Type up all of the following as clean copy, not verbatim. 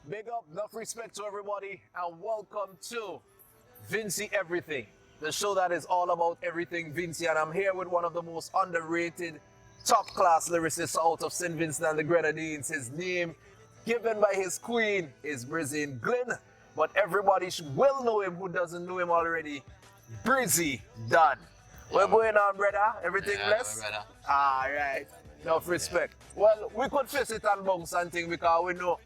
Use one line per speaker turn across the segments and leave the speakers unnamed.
Big up, enough respect to everybody, and welcome to Vincy Everything, the show that is all about everything Vincy. And I'm here with one of the most underrated, top-class lyricists out of St. Vincent and the Grenadines. His name, given by his queen, is Brizzy Glenn, but everybody will know him who doesn't know him already. BrizzyDon. What's going on, brother? Everything blessed?
Brother.
All right. Enough respect. Well, we could face it and bounce and thing because we know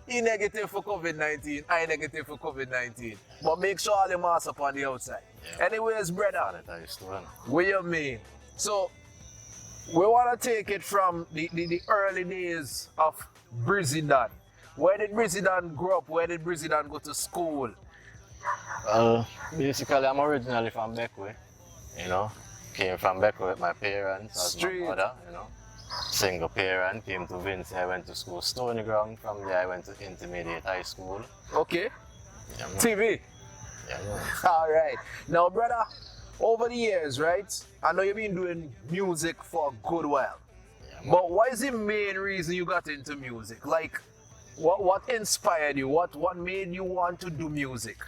he negative for COVID-19, I negative for COVID-19. But make sure all the masks up on the outside.
Yeah.
Anyways, brother,
Sanitize too, man.
what you mean? So, we want to take it from the early days of BrizzyDon. Where did BrizzyDon grow up? Where did BrizzyDon go to school?
Well, basically, I'm originally from Beckway, you know. Came from Beckway with my parents as
Straight.
my mother, you know. Single parent, came to Vincy, I went to school Stony Ground. From there, I went to intermediate high school.
Okay.
Yeah, man.
TV.
Yeah, man.
All right. Now, brother, over the years, right? I know you've been doing music for a good while.
Yeah, man.
But what is the main reason you got into music? Like, what inspired you? What made you want to do music?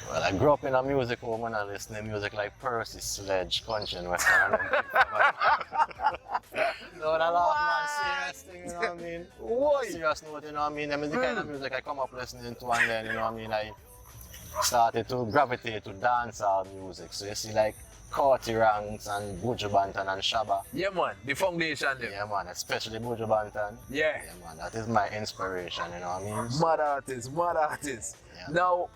Well, I grew up in a music home and I listened to music like Percy, Sledge, Country and Western. No, that laugh, man, serious thing, you know what I mean?
Why?
Serious note, you know what I mean? I mean, the kind of music I come up listening to, and then, you know what I mean, I started to gravitate to dancehall music. So you see, like, Courty Ranks and Buju Banton and Shabba.
Yeah, man. The foundation there.
Yeah, man, especially Buju Banton.
Yeah.
Yeah, man, that is my inspiration, you know what I mean?
Mad artist, mad artist.
Yeah.
Now,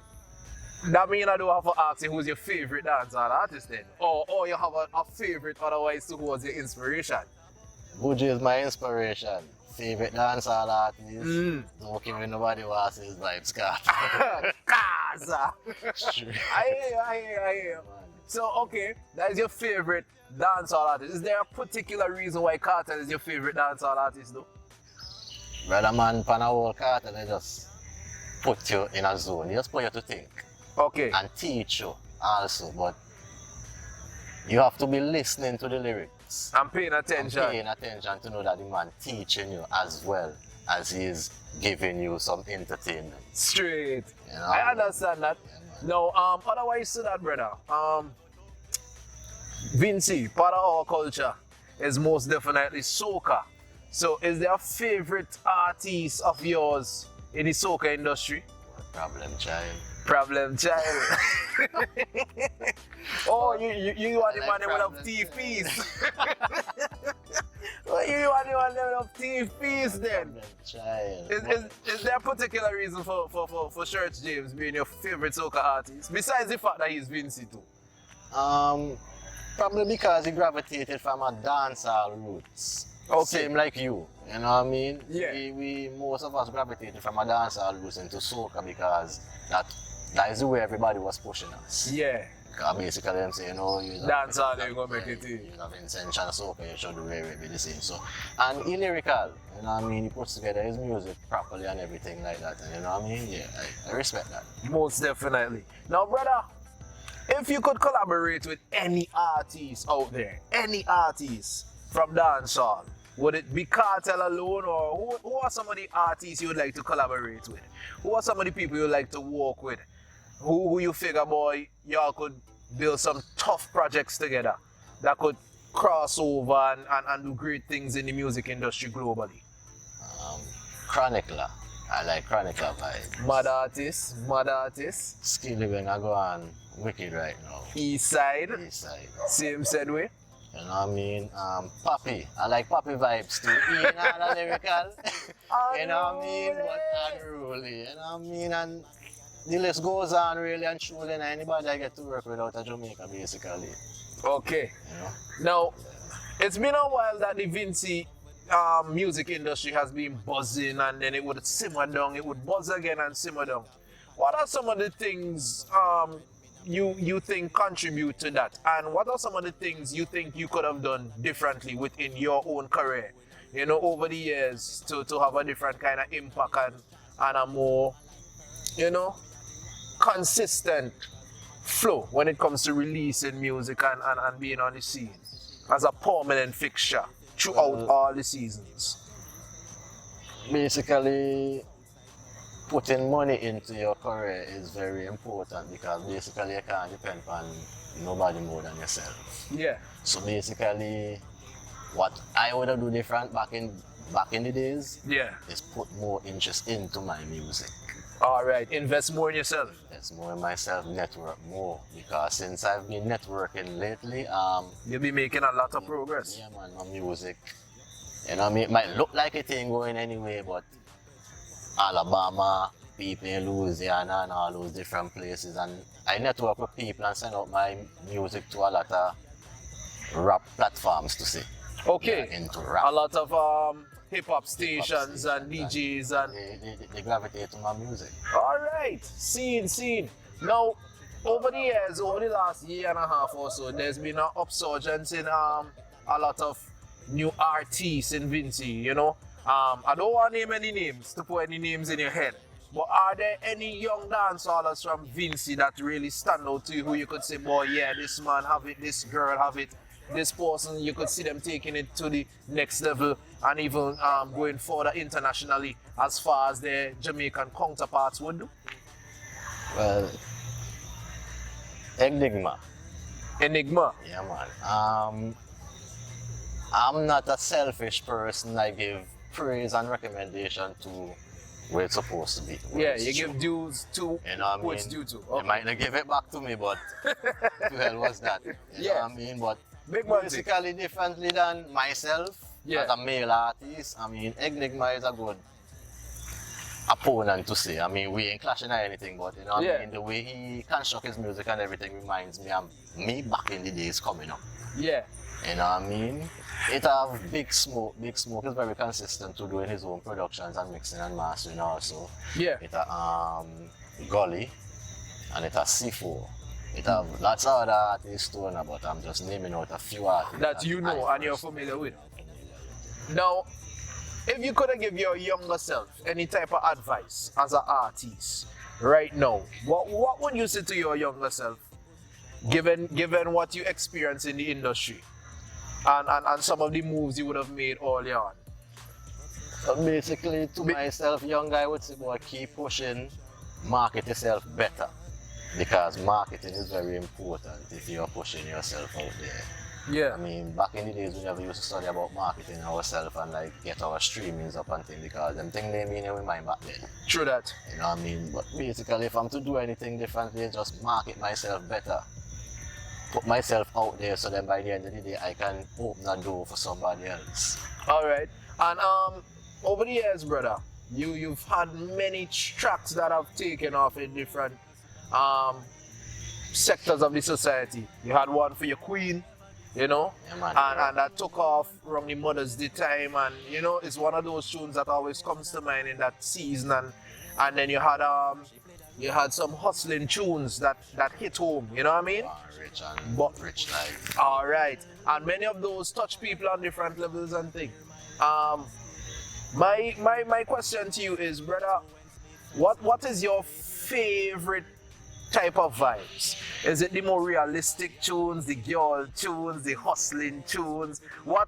that means I don't have to ask you who's your favorite dancehall artist then? Or you have a favorite, otherwise who was your inspiration?
Buju is my inspiration. Favorite dancehall artist. Don't care if nobody wants his vibes,
Kaza.
True.
I hear you. So, okay, that is your favorite dancehall artist. Is there a particular reason why Carter is your favorite dancehall artist though?
Brother man, pan a whole cartel, they just put you in a zone. They just put you to think
Okay.
and teach you also, but you have to be listening to the lyrics.
I'm paying
And
attention.
paying attention to know that the man teaching you as well as he's giving you some entertainment.
Straight.
You know?
I understand that.
Yeah, man.
Now, otherwise to that, brother, Vincy, part of our culture is most definitely soca. So, is there a favorite artist of yours in the soca industry?
Problem, child.
Problem child. Oh, you want the
I
man
like
with
Problem
of teeth piece. Oh, you want the man with of teeth piece then.
Problem, child.
Is there a particular reason for Church James being your favorite soca artist? Besides the fact that he's Vincy too.
Probably because he gravitated from a dancehall roots.
Okay.
Same like you know what I mean?
Yeah.
We most of us gravitated from a dancehall roots into soca because that is the way everybody was pushing us.
Yeah.
Because basically them say, you know, you
Dancehall, you gonna make it in.
You have intention of soca, you should really be the same. So, and he lyrical, you know what I mean? He puts together his music properly and everything like that. And you know what I mean? Yeah, I respect that.
Most definitely. Now, brother, if you could collaborate with any artist out there, any artist from dancehall, would it be Cartel alone, or who are some of the artists you would like to collaborate with? Who are some of the people you would like to work with? Who you figure, boy, y'all could build some tough projects together that could cross over and do great things in the music industry globally?
Chronicler. I like Chronicler vibes.
Mad artists.
Skilly when I go on wicked right now.
East side,
East side.
same said way.
You know what I mean? Poppy. I like Poppy vibes too. You know the lyrical. You know what I mean? But unruly. You know what I mean? And the list goes on really and truly, and anybody I get to work with out of Jamaica basically.
Okay.
You know?
Now, it's been a while that the Vincy music industry has been buzzing, and then it would simmer down, it would buzz again and simmer down. What are some of the things you think contribute to that? And what are some of the things you think you could have done differently within your own career, you know, over the years to have a different kind of impact and a more, you know, consistent flow when it comes to releasing music and being on the scene as a permanent fixture throughout all the seasons?
Basically, putting money into your career is very important because basically you can't depend on nobody more than yourself.
Yeah.
So basically, what I would do different back in the days,
Yeah.
is put more interest into my music.
All right. Invest more in yourself.
Invest more in myself, network more because since I've been networking lately,
You'll be making a lot of progress.
yeah man, my music, you know, what I mean, it might look like it ain't going anyway, but Alabama, people in Louisiana and all those different places, and I network with people and send out my music to a lot of rap platforms to see.
Okay.
Yeah, into rap.
A lot of hip hop stations and DJs and.
They gravitate to my music.
All right. Scene. Now, over the years, over the last year and a half or so, there's been an upsurgence in a lot of new artists in Vincy. You know, I don't want to name any names to put any names in your head. But are there any young dancehallers from Vincy that really stand out to you who you could say, boy, yeah, this man have it, this girl have it, this person, you could see them taking it to the next level and even going further internationally as far as their Jamaican counterparts would do?
Well, Enigma.
Yeah,
man. I'm not a selfish person. I give praise and recommendation to where it's supposed to be.
Yeah, you give dues to
you know
who it's due to.
You
Okay.
might not give it back to me, but the hell was that? You know what I mean? But
Big man
basically differently than myself as a male artist. I mean, Enigma is a good opponent to say. I mean, we ain't clashing or anything, but you know what I mean? The way he construct his music and everything reminds me of me back in the days coming up.
Yeah.
You know what I mean? It have Big Smoke. Big Smoke is very consistent to doing his own productions and mixing and mastering also.
Yeah.
It Gully and it has C4. It have lots of other artists too, but I'm just naming out a few artists
That you know and you're familiar with. Now, if you could give your younger self any type of advice as an artist right now, what would you say to your younger self, given what you experience in the industry and some of the moves you would have made early on?
So basically, to myself, young guy would say, boy, keep pushing, market yourself better. Because marketing is very important if you're pushing yourself out there.
Yeah.
I mean, back in the days we never used to study about marketing ourselves and like get our streamings up and things because them things they mean in my mind back then.
True that.
You know what I mean? But basically if I'm to do anything differently, just market myself better. Put myself out there so then by the end of the day I can open a door for somebody else.
Alright. And over the years, brother, you've had many tracks that have taken off in different sectors of the society. You had one for your queen, you know, and that took off around the Mother's Day time, and you know, it's one of those tunes that always comes to mind in that season. And then you had some hustling tunes that hit home, you know what I mean?
Rich life.
All right, and many of those touch people on different levels and things. My question to you is, brother, what is your favorite type of vibes? Is it the more realistic tunes, the girl tunes, the hustling tunes? What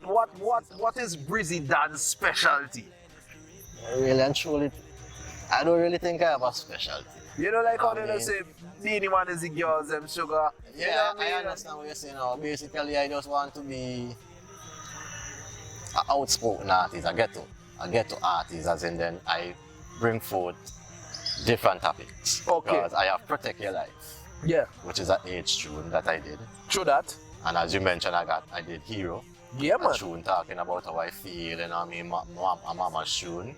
is BrizzyDon's specialty?
Really and truly, I don't really think I have a specialty.
You know, like how they say, the only one is the girls, them sugar.
Yeah, you know what I mean? Understand what you're saying now. Basically, I just want to be an outspoken artist, a ghetto artist, as in then I bring forth different topics.
Okay.
Because I have Protect Your Life.
Yeah.
Which is an age tune that I did.
True that.
And as you mentioned, I did Hero.
Yeah, man.
A tune talking about how I feel, you know what I mean, my mama's tune.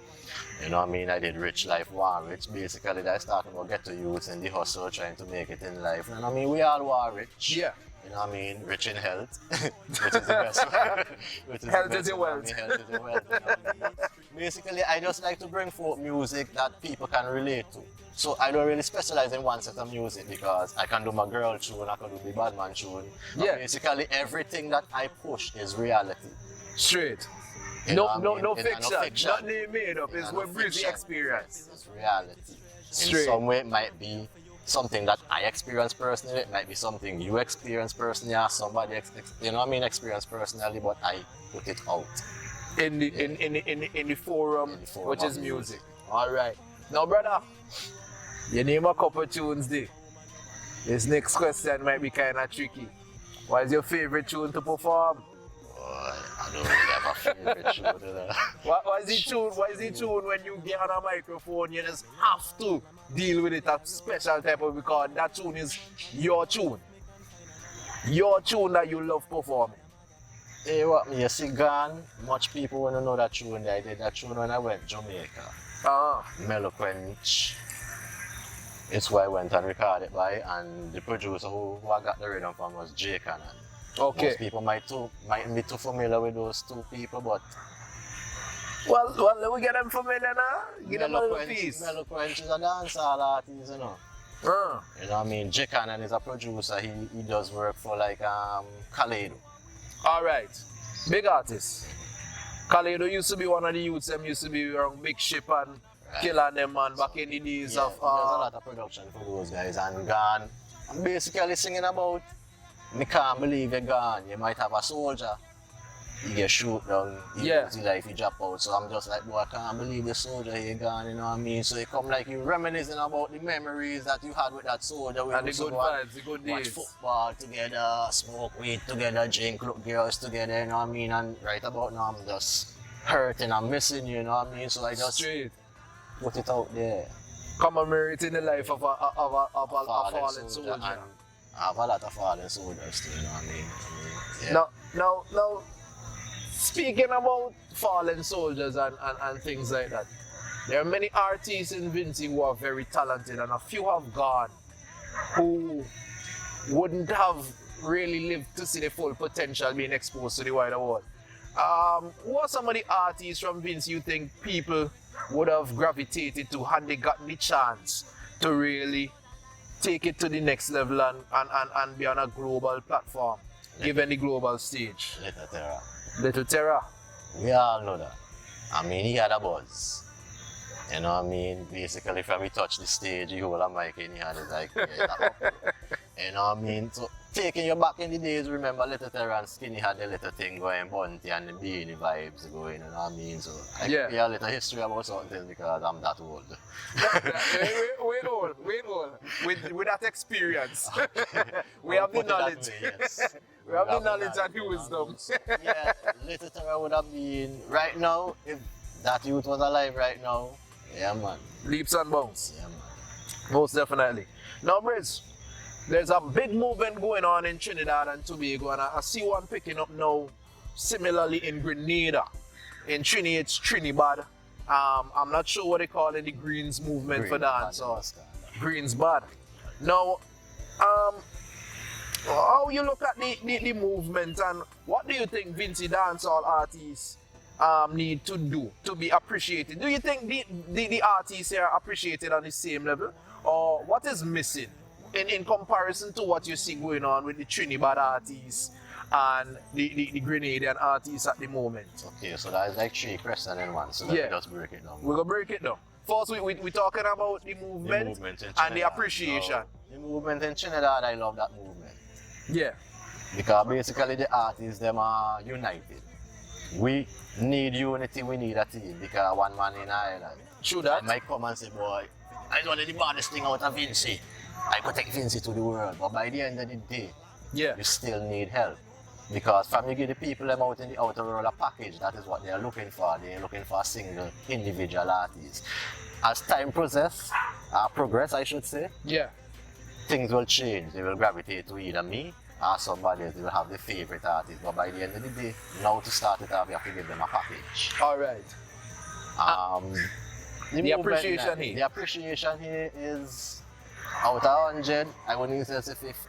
You know what I mean, I did Rich Life, War Rich. Basically, that's talking about ghetto youths in the hustle, trying to make it in life. You know what I mean, we all war rich.
Yeah.
You know what I mean, rich in health, which is the best one.
Health is in wealth.
Health is in wealth. You know what I mean? Basically, I just like to bring forth music that people can relate to. So I don't really specialize in one set of music because I can do my girl tune, I can do the bad man tune.
Yeah.
Basically, everything that I push is reality.
Straight.
You
No
fiction.
fiction. Nothing made up. It's what Brizzy experience.
It's reality.
Straight.
In some way, it might be something that I experience personally. It might be something you experience personally, or somebody experience personally. But I put it out
In the forum, which is music. All right. Now, brother, you name a couple tunes there. This next question might be kind of tricky. What is your favorite tune to perform?
I don't really have a favorite tune.
What is the tune when you get on a microphone, you just have to deal with it a special type of, because that tune is your tune. Your tune that you love performing.
Hey, what me, you see, gone, much people want to know that tune. I did that tune when I went to Jamaica. Meloquent. It's why I went and recorded by, and the producer who I got the rhythm from was Jay Cannon.
Okay.
Most people might be too familiar with those two people, but
well, let me get them familiar now. Give them a little piece.
Meloquent is a dancehall artist, you know. You know what I mean? Jay Cannon is a producer. He does work for like Khalido.
Alright. Big artist. Khalido used to be one of the youths them used to be around Big Ship and Killer them man back in the days of
there's a lot of production for those guys, and gone. I'm basically singing about me can't believe you're gone. You might have a soldier, you get shoot down, you lose your life, you drop out. So I'm just like, boy, I can't believe the soldier you're gone, you know what I mean? So it come like you reminiscing about the memories that you had with that soldier.
And the good vibes, the good
watch
days.
Football together, smoke weed together, drink, look girls together, you know what I mean? And right about now I'm just hurting, I'm missing you, you know what I mean? So I just put it out there.
Commemorating the life of a fallen soldier.
I have a lot of fallen soldiers too, you know what I mean?
Now, speaking about fallen soldiers and things like that, there are many artists in Vincy who are very talented, and a few have gone who wouldn't have really lived to see the full potential being exposed to the wider world. Who are some of the artists from Vincy you think people would have gravitated to had they gotten the chance to really take it to the next level and be on a global platform, given the global stage?
Little Terra.
Little Terra.
We all know that. I mean, he had a buzz. You know what I mean? Basically, from he touched the stage, he hold a mic in his hand, it's like, you know what I mean? So, taking you back in the days, remember Little Terra and Skinny had the little thing going, Bunty and the beanie vibes going, you know what I mean? So, I can hear a little history about something because I'm that old.
We're old. With that experience. We have the knowledge.
Yes.
We have the knowledge and the wisdom.
Yeah, Little Terra would have been, right now, if that youth was alive right now, yeah man.
Leaps and bounds.
Yeah man.
Most definitely. Now, Briz, there's a big movement going on in Trinidad and Tobago, and I see one picking up now similarly in Grenada. In Trini, it's Trinidad. I'm not sure what they call it, the Greens movement for dance, or Greens Bad. Now, how you look at the movement, and what do you think Vincy Dancehall Artists need to do to be appreciated? Do you think the artists here are appreciated on the same level, or what is missing in comparison to what you see going on with the Trinidad artists and the Grenadian artists at the moment?
Okay, so that is like 3 questions in one, so let me just break it down.
We're going to break it down. First, we're talking about the movement and the appreciation.
The movement in Trinidad, I love that movement.
Yeah.
Because basically the artists, them are united. We need unity, we need a team, because one man in an island.
True that.
I might come and say, boy, I wanted the baddest thing out of Vincy. I could take Vincy to the world, but by the end of the day, you still need help. Because from you give the people them out in the outer world a package, that is what they are looking for. They are looking for a single individual artist. As time progress, I should say, things will change. They will gravitate to either me or somebody else. They will have the favorite artist. But by the end of the day, now to start it off, you have to give them a package.
All right. The appreciation here.
The appreciation here is out of 100, I wouldn't even say 50.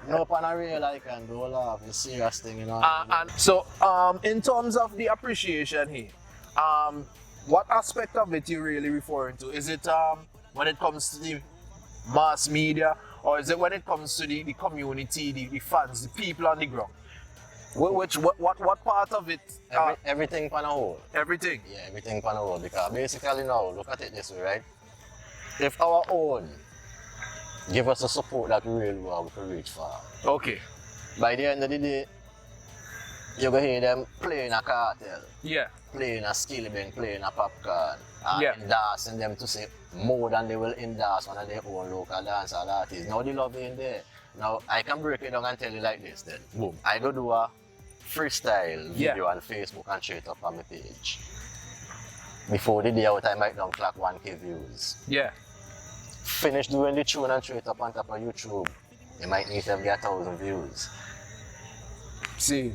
No pan a real I can do laugh. It's a serious thing, you know.
And so, in terms of the appreciation here, what aspect of it you really referring to? Is it when it comes to the mass media, or is it when it comes to the community, the fans, the people on the ground? What part of it?
Everything pan a whole.
Everything?
Yeah, everything pan a whole. Because basically now, look at it this way, right? If our own give us the support that we really want, we can reach far.
Okay.
By the end of the day, You go hear them playing a cartel,
Yeah.
playing a skillibeng, playing a popcorn, and
Yeah.
endorsing them to say more than they will endorse one of their own local dancehall artists. Now the love in there. Now I can break it down and tell you like this then. Boom. I go do a freestyle video on Facebook and share it up on my page. Before the day out, I might down clock 1K views.
Yeah.
Finish doing the tune and share it up on top of YouTube. You might need to get 1,000 views.
See,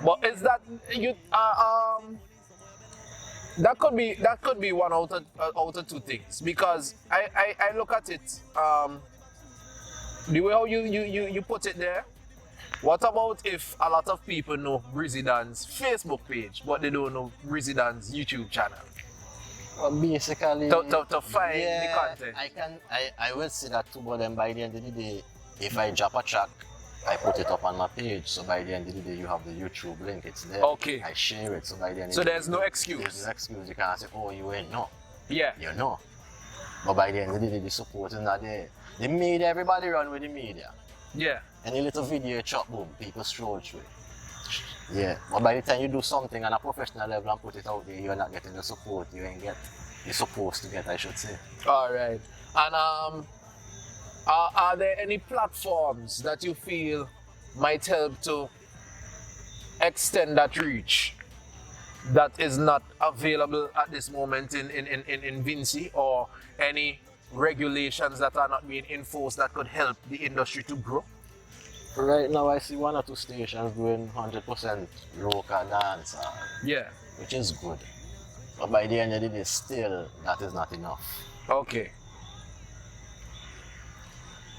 but is that you? That could be one out of two things, because I look at it the way how you put it there. What about if a lot of people know BrizzyDon's Facebook page, but they don't know BrizzyDon's YouTube channel?
Well, basically,
To find the content.
I will say that too, but then by the end of the day, if I drop a track, I put it up on my page, so by the end of the day, you have the YouTube link, it's there.
Okay.
I share it, so by the end of
So
the day,
there's no excuse.
There's no excuse, you can't say, oh, you ain't know.
Yeah.
You know. But by the end of the day, the support is not there. The media, everybody run with the media.
Yeah.
Any little video chop, boom, people stroll through it. Yeah, but by the time you do something on a professional level and put it out there, you're not getting the support you ain't get. You're supposed to get, I should say.
All right. And are there any platforms that you feel might help to extend that reach that is not available at this moment in Vincy, or any regulations that are not being enforced that could help the industry to grow?
Right now, I see 1 or 2 stations doing 100% local dance,
Yeah.
which is good. But by the end of the day, still, that is not enough.
Okay.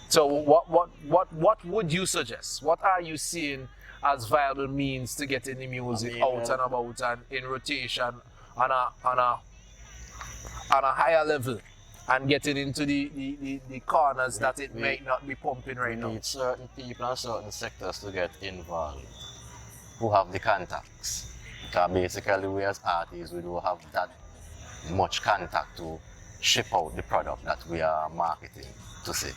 So what would you suggest? What are you seeing as viable means to getting the music out and about and in rotation on a higher level, and getting into the corners that it may not be pumping right now?
We need certain people and certain sectors to get involved who have the contacts. Because basically we as artists, we don't have that much contact to ship out the product that we are marketing to say.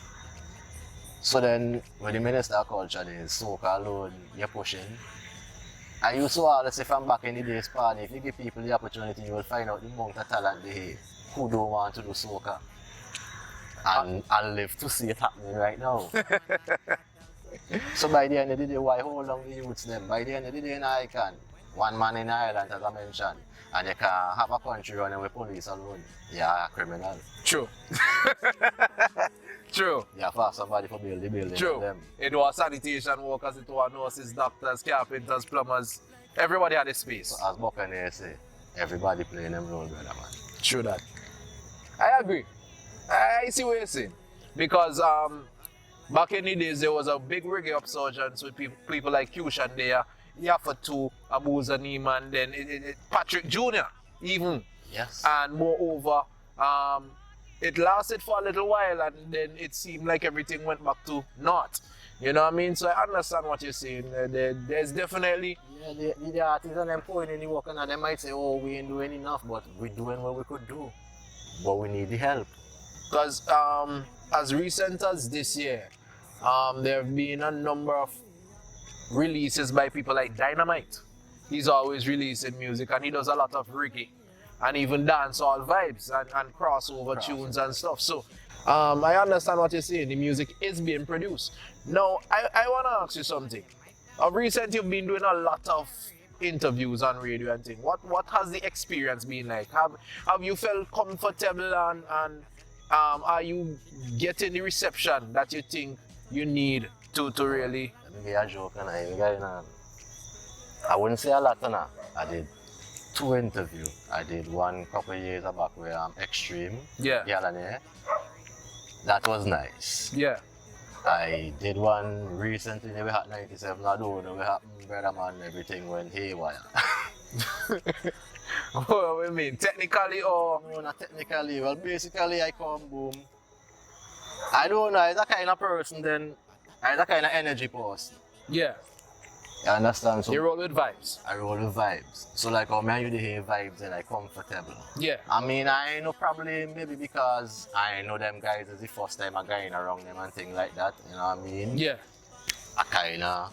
So then, when the Minister of Culture is soca alone, you're pushing. I used to always say from back in the days, Party, if you give people the opportunity, you will find out the amount of talent they have who don't want to do soca. And I live to see it happening right now. So by the end of the day, why hold on the youths them? By the end of the day, I can. One man in Ireland, as I mentioned, and you can have a country running with police alone. Yeah, a criminal.
True. True.
You have to have somebody for build the building.
True.
Them.
It was sanitation workers, it was nurses, doctors, carpenters, plumbers. Everybody had a space.
So as Buccaneers say, everybody playing them role, brother, man.
True that. I agree. I see what you're saying. Because back in the days, there was a big reggae upsurgence with people like Cushan there. Yafatu, Abuza Neiman, then Patrick Jr. even.
Yes.
And moreover, it lasted for a little while, and then it seemed like everything went back to naught. You know what I mean? So I understand what you're saying. There's definitely...
Yeah, the artists and them pouring in the work, and they might say, oh, we ain't doing enough, but we're doing what we could do. But we need the help.
Because as recent as this year, there have been a number of releases by people like Dynamite. He's always releasing music, and he does a lot of reggae and even dancehall vibes and crossover tunes and stuff. So I understand what you're saying. The music is being produced. Now, I want to ask you something. Of recent, you've been doing a lot of interviews on radio and things. What has the experience been like? Have you felt comfortable, and are you getting the reception that you think you need to really...
Let me be a joke, and I wouldn't say a lot, I did 2 interviews. I did one couple of years back where I'm Extreme.
Yeah.
That was nice.
Yeah.
I did one recently, we had 97, I don't know, we had brother man, everything went haywire.
What do you mean? Technically or?
No, not technically. Well, basically I come boom. I don't know, I'm that kind of person then, I'm that kind of energy person.
Yeah.
You understand? So
you roll with vibes.
I roll with vibes. So like how me and you hear vibes and I comfortable.
Yeah.
I mean, I know probably maybe because I know them guys is the first time I'm going around them and things like that. You know what I mean?
Yeah.
I kind of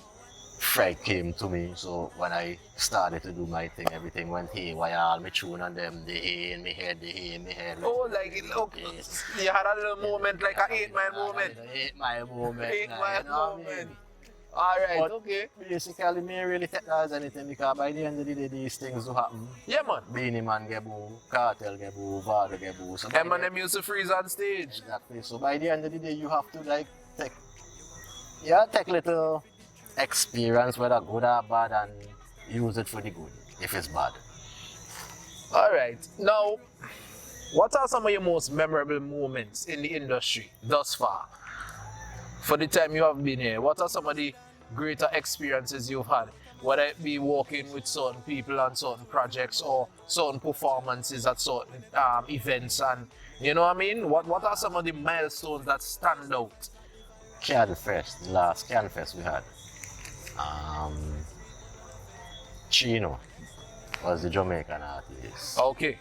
fright came to me. So when I started to do my thing, everything went haywire. All my tune on them, they in my head, they in my head.
Oh, like
Yes.
you had a little moment, like an 8 Mile moment.
8 Mile moment.
8
nah,
Mile
you know what I
moment.
mean?
Alright,
But
okay.
basically, me really take that as anything because by the end of the day, these things do happen.
Yeah, man.
Beanie Man get boo, Cartel get boo, Vado get boo. So
Eminem used to freeze on stage.
exactly. So by the end of the day, you have to like take little experience, whether good or bad, and use it for the good if it's bad.
Alright, now, what are some of your most memorable moments in the industry thus far? For the time you have been here, what are some of the greater experiences you've had? Whether it be working with certain people on certain projects or certain performances at certain events, and you know what I mean? What are some of the milestones that stand out?
Can Fest, the last Can Fest we had. Chino was the Jamaican artist.
Okay,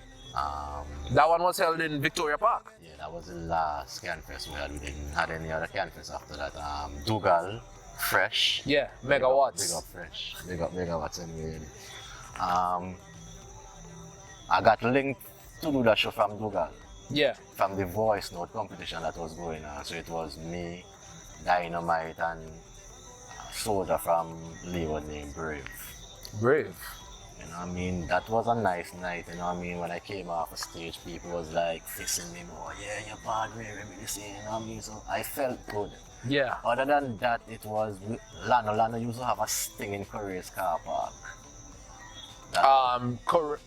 that one was held in Victoria Park.
Yeah, that was the last Can Fest we had. We didn't have any other Can Fest after that. Dougal, Fresh.
Yeah, megawatts.
Big up Fresh. Big up megawatts anyway. I got linked to do that show from Dougal.
Yeah.
From the voice note competition that was going on. So it was me, Dynamite, and a soldier from Leeward named Brave.
Brave.
You know what I mean? That was a nice night, you know what I mean? When I came off the stage, people was like fixing me more. Yeah, you're bad, reminiscing, you know what I mean? So I felt good.
Yeah.
Other than that, it was Lano used to have a sting in Korea's car park.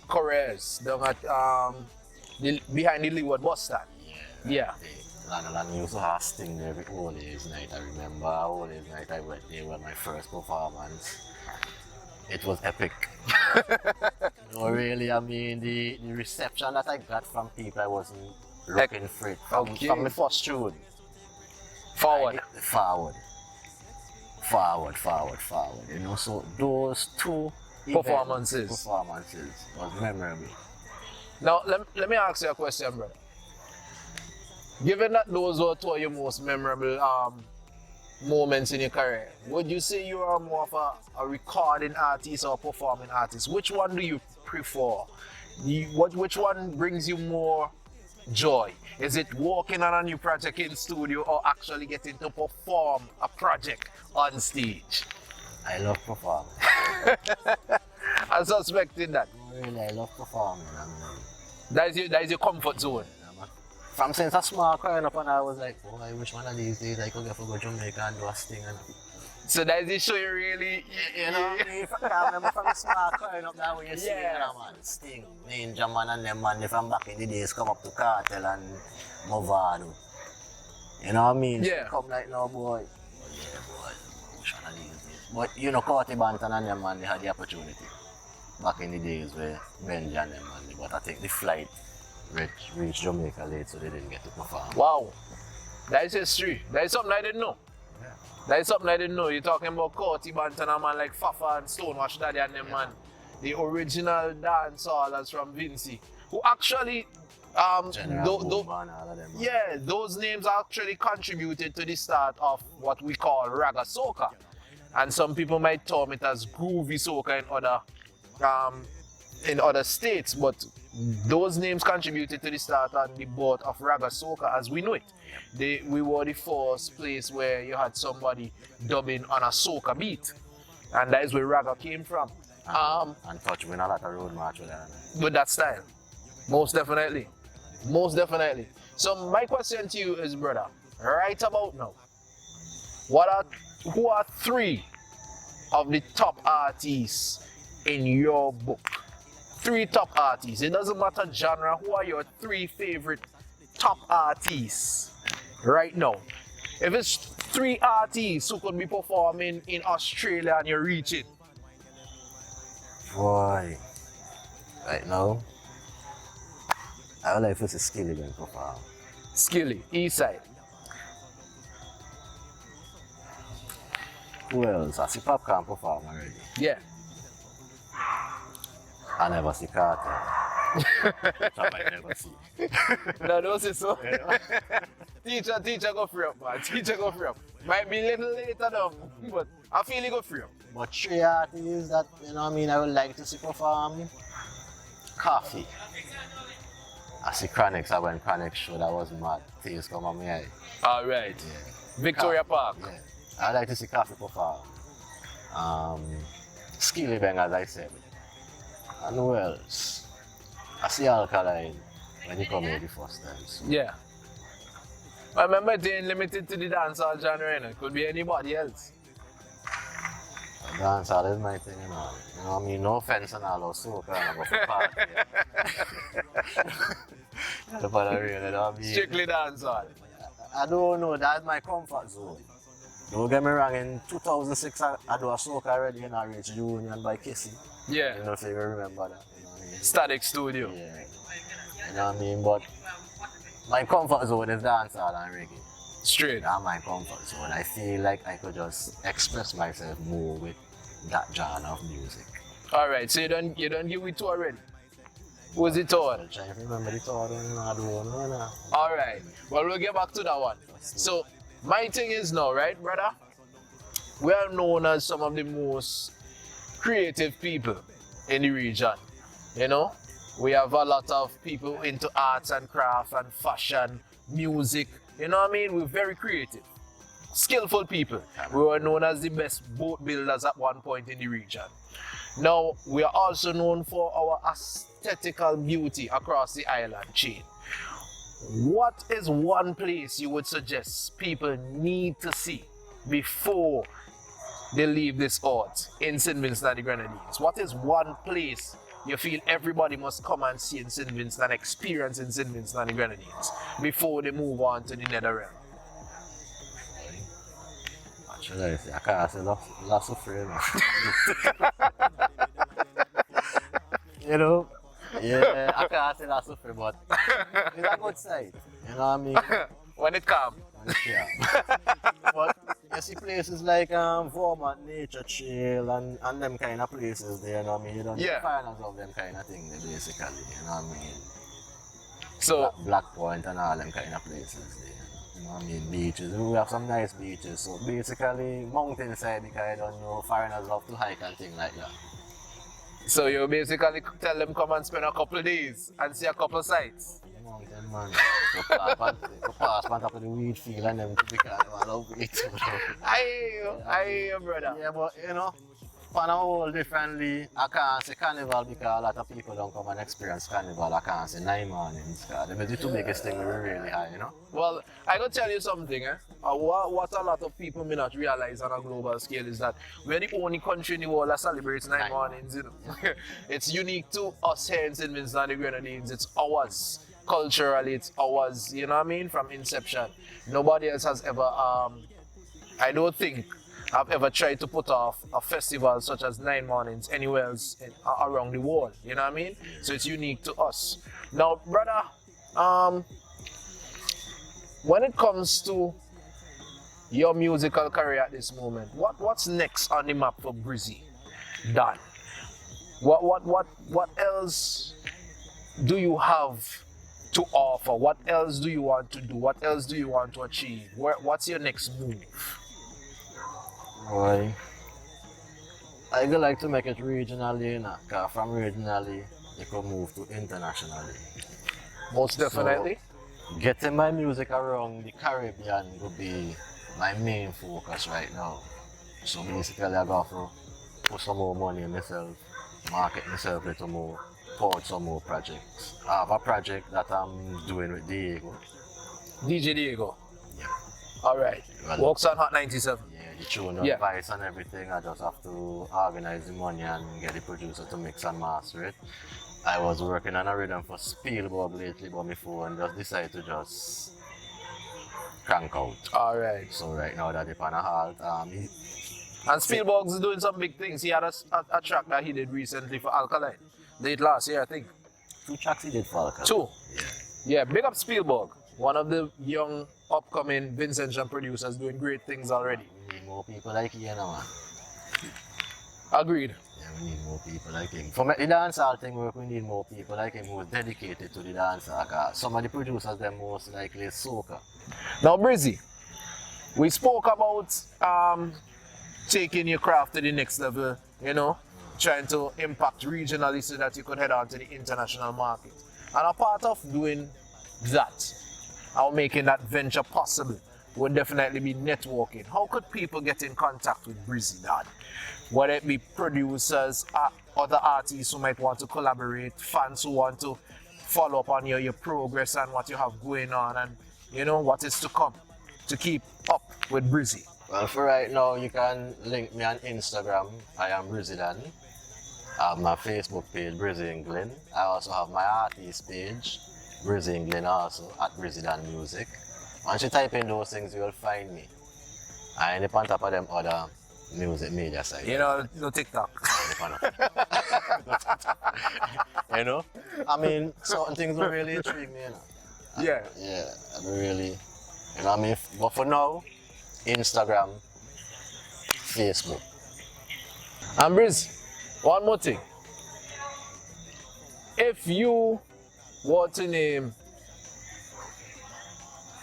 Corres, down at behind the Leeward bus stand. Yeah.
Lano used to have a sting every All Days night. I remember All Days night I went there with my first performance. It was epic. No, really, I mean, the reception that I got from people, I wasn't looking for it. From the first tune.
Forward.
Forward. You know, so those two
Performances
was memorable.
Now, let me ask you a question, brother. Given that those were two of your most memorable moments in your career, would you say you are more of a recording artist or a performing artist? Which one do you prefer? Which one brings you more joy? Is it working on a new project in studio or actually getting to perform a project on stage?
I love performing.
I suspected that.
Really, I love performing.
That is your comfort zone.
From since I was small growing up, and I was like, oh, I wish one of these days I could get to go to Jamaica and do a sting.
So that is the show you really,
you know, I remember from small growing up that way you see, you know, man, Sting, Ninja Man and them man from back in the days come up to Cartel and Movado. You know what I mean?
Yeah.
Come like, no boy. But yeah, boy, wish one of these days. But you know, Corty Banton and them man, they had the opportunity back in the days where Benji and them man, but I think the flight reached Jamaica late, so they didn't get to perform.
Wow, that is history. That is something I didn't know.
Yeah.
That is something I didn't know. You're talking about Corty Banton, a man like Fafa and Stonewash Daddy and them man. The original dancehallers from Vincy, who actually, those names actually contributed to the start of what we call Raga Soca. And some people might term it as groovy soca in other states, but those names contributed to the start and the birth of Raga Soca as we know it. We were the first place where you had somebody dubbing on a soca beat, and that is where Raga came from.
And touch with a lot of road march with that.
With that style, most definitely. So my question to you is, brother, right about now, who are three of the top artists in your book? 3 top artists. It doesn't matter genre. Who are your 3 favorite top artists right now? If it's 3 artists who could be performing in Australia and you reach it.
Boy, right now, I would like to see Skilly going to perform.
Skilly, Eastside.
Who else? I see Pop can perform already.
Yeah.
I never see Carter. Which I might never see.
No, don't say so.
Yeah.
Teacher go free up, man. Teacher go free up. Might be a little later though, but I feel he go free up.
But 3 artists that, you know what I mean, I would like to see perform. Coffee. I see Chronics, I went Chronics show, that was mad. Tears come on me eye.
Alright.
Yeah.
Victoria Park.
Yeah. I'd like to see Coffee perform. Skilly Bang, as I said. And who else? I see Alkaline when he come here the first time. So.
Yeah. I remember it ain't limited to the dancehall genre, you know. It could be anybody else.
Dancehall is my thing, you know. You know what I mean? No offense and all those soca and for party. But I really, you know what I mean?
Strictly dancehall.
I don't know, that's my comfort zone. Don't get me wrong, in 2006 I do a soca already in a Rich Union by Kissy.
Yeah.
You know if you remember that. You know what I mean?
Static Studio.
Yeah. You know what I mean? But my comfort zone is dancehall and reggae.
Straight.
That's my comfort zone. I feel like I could just express myself more with that genre of music.
Alright, so you don't give it to already? Who's it all?
I'm trying to remember the third one, I don't know now.
Alright, well we'll get back to that one. So my thing is now, right, brother? We are known as some of the most creative people in the region. You know? We have a lot of people into arts and crafts and fashion, music. You know what I mean? We're very creative. Skillful people. We were known as the best boat builders at one point in the region. Now, we are also known for our aesthetical beauty across the island chain. What is one place you would suggest people need to see before they leave this earth in St. Vincent and the Grenadines? What is one place you feel everybody must come and see in St. Vincent and experience in St. Vincent and the Grenadines before they move on to the nether realm?
Actually, I can't say lots of friends. You know? Yeah, I can't say lots of friends, but it's a good side. You know what I mean?
When it comes.
Yeah. But you see places like Vermont Nature Trail and them kind of places there, you know what I mean? You don't
Yeah.
get foreigners of them kind of thing there, basically, you know what I mean?
So,
Black Point and all them kind of places there. You know what I mean? Beaches. We have some nice beaches. So basically mountainside because I don't know foreigners love to hike and things like that.
so you basically tell them come and spend a couple of days and see a couple of sites.
Mountain man. To pass on top of the weed field and them because I love it.
I hear you, brother.
Yeah, but you know, on a whole differently, I can't say carnival because a lot of people don't come and experience carnival. I can't say 9 mornings because they're the two biggest thing we really high, you know?
Well, I gotta tell you something, what a lot of people may not realize on a global scale is that we're the only country in the world that celebrates 9 mornings, you know? It's unique to us here in St. Vincent and the Grenadines. It's ours. Culturally, it's ours, you know what I mean? From inception. Nobody else has ever, I don't think I've ever tried to put off a festival such as 9 mornings anywhere else around the world, you know what I mean? So it's unique to us. Now, brother, when it comes to your musical career at this moment, what's next on the map for BrizzyDon? What else do you have to offer? What else do you want to do? What else do you want to achieve? What's your next move?
Boy, I would like to make it regionally, you know, because from regionally, you can move to internationally.
Most definitely.
So, getting my music around the Caribbean would be my main focus right now. So basically, I got to put some more money in myself, market myself a little more, put some more projects. I have a project that I'm doing with Diego.
DJ Diego.
Yeah.
Alright.
Well,
Works on Hot 97.
Yeah, the tune, advice and everything. I just have to organize the money and get the producer to mix and master it. I was working on a rhythm for Spielberg lately, but my phone just decided to just crank out.
Alright.
So right now that it's on a halt.
And Spielberg's doing some big things. He had a track that he did recently for Alkaline. Did last year, I think.
2 tracks he did for Alkaline.
2?
Yeah.
Yeah, big up Spielberg. One of the young, upcoming Vincentian producers doing great things already.
We need more people like you, you know, man.
Agreed.
Yeah, we need more people like him. For make the dancehall thing work, we need more people like him who are dedicated to the dancehall. 'Cause some of the producers, they're most likely soca.
Now, Brizzy, we spoke about taking your craft to the next level, you know, trying to impact regionally so that you could head on to the international market. And a part of doing that, or making that venture possible, would definitely be networking. How could people get in contact with BrizzyDon? Whether it be producers, other artists who might want to collaborate, fans who want to follow up on your progress and what you have going on, and you know what is to come to keep up with Brizzy.
Well, for right now, you can link me on Instagram. I am BrizzyDon. I have my Facebook page, Brizzy England. I also have my artist page, Brizzy England also, at BrizzyDon Music. Once you type in those things, you will find me. And on top of them other music media sites.
You know, no TikTok.
You know? I mean, certain things don't really intrigue me, you know?
Yeah.
Yeah, I don't really, you know what I mean? But for now, Instagram, Facebook.
And Briz, one more thing. If you were to name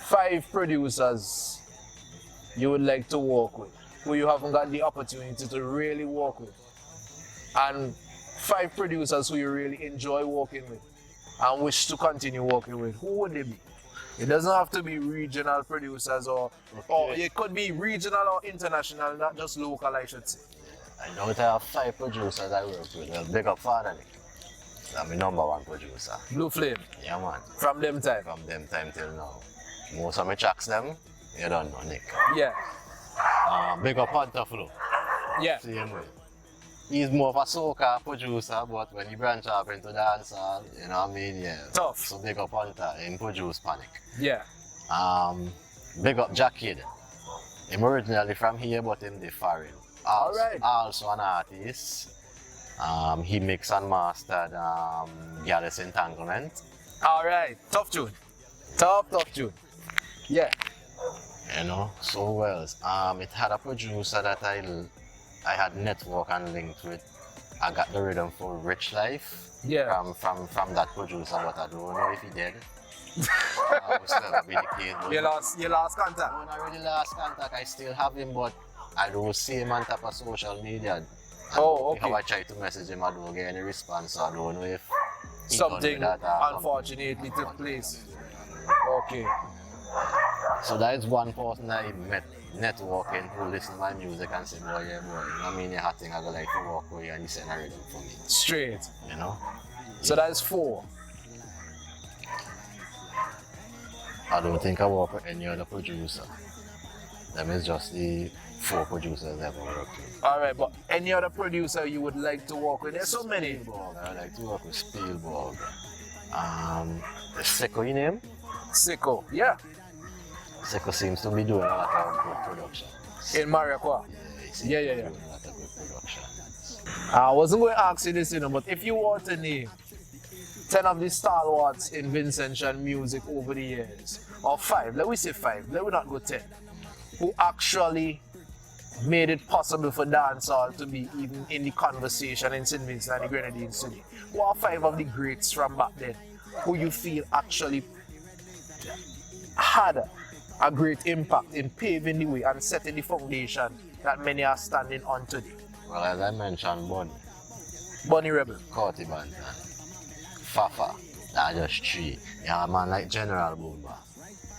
5 producers you would like to work with, who you haven't got the opportunity to really work with, and 5 producers who you really enjoy working with and wish to continue working with, who would they be? It doesn't have to be regional producers, or it could be regional or international, not just local, I should say.
I know that I have 5 producers I work with. Well, big up Father Nick. I'm my #1 producer.
Blue Flame.
Yeah, man.
From them time.
From them time till now. Most of my tracks them, you don't know Nick.
Yeah.
Big up Hunter Flow.
Yeah.
Same way. He's more of a soca producer, but when he branch out into dancehall, you know what I mean? Yeah.
Tough.
So big up Hunter, him produce Panic.
Yeah.
Big up Jack Kid. Him originally from here, but him the foreign.
Alright.
Also an artist. He mixed and mastered Gallus Entanglement.
Alright. Tough tune. Tough tune. Yeah.
You know, so well. It had a producer that I had network and linked with. I got the rhythm for Rich Life.
Yeah.
From that producer, but I don't know if he did.
You lost contact?
No, not really lost contact. I still have him, but I don't see him on top of social media.
Okay.
How I try to message him, I don't get any response, so I don't know if
something unfortunately took place. Okay.
So that is one person that I met networking who listen to my music and say, boy, yeah, boy, you know what I mean, you have thing I go like to work with you, and you send a rhythm for me.
Straight.
You know?
So that is 4.
I don't think I work with any other producer. Them is just the 4 producers I've ever worked with.
Alright, but any other producer you would like to work with? There's so many.
Spielberg. I like to work with Spielberg. Sicko, you name?
Sicko, yeah.
Sicko seems to be doing a lot of good production.
In Mariaqua.
Yeah.
Yeah.
Doing a lot of good production.
I wasn't going to ask you this, you know, but if you were to name 10 of the stalwarts in Vincentian music over the years, or 5, let me say 5, let me not go 10, who actually made it possible for dancehall to be even in the conversation in St. Vincent and the Grenadines today. Who are 5 of the greats from back then who you feel actually had a great impact in paving the way and setting the foundation that many are standing on today?
Well, as I mentioned,
Bunny Rebel,
Corty Bantan, Fafa, that are just 3. You have a man like General Boomba.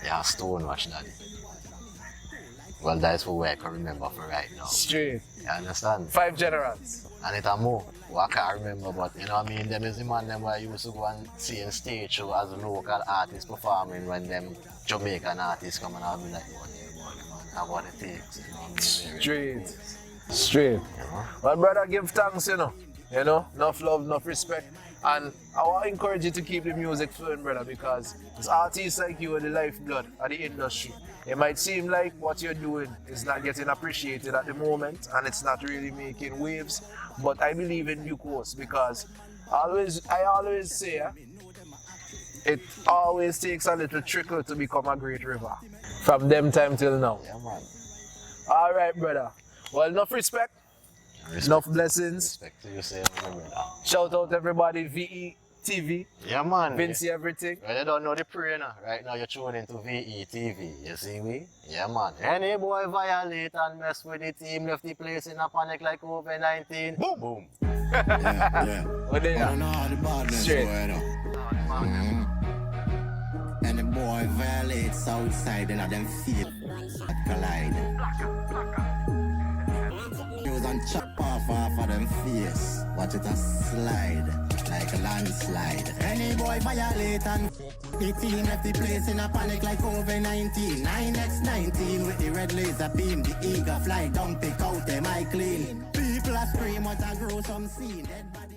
You have Stonewash Daddy. Well, that's what I can remember for right now.
straight.
You understand?
5 generals.
And it's more what I can't remember, but you know what I mean? Them is the man them where I used to go and see in stage show as a local artist performing when them Jamaican artists come and I'll be like, what man, I what it takes, you know what I mean?
Straight.
You know?
Well, brother, give thanks, you know. Enough love, enough respect. And I want to encourage you to keep the music flowing, brother, because it's artists like you are the lifeblood of the industry. It might seem like what you're doing is not getting appreciated at the moment and it's not really making waves, but I believe in due course, because I always say, it always takes a little trickle to become a great river. From them time till now.
Yeah, man.
All right, brother. Well, enough respect. Enough blessings.
Respect to you, same, my brother.
Shout out everybody, VETV,
Yeah, man.
Vincy Everything.
Well, you don't know the prayer now. Right now, you're tuning into VETV. You see me? Yeah, man. Any boy violate and mess with the team, left the place in a panic like COVID-19. Boom! Boom.
Yeah.
What they
I don't know how the badness
Straight.
going on. And the boy violates outside and them feel collide. Use and chop off of them face. Watch it a slide like a landslide. Any boy violate and the team left the place in a panic like COVID-19. 9x19 with the red laser beam. The eagle fly down, pick out them eye clean. People are scream what a gruesome scene. Dead body.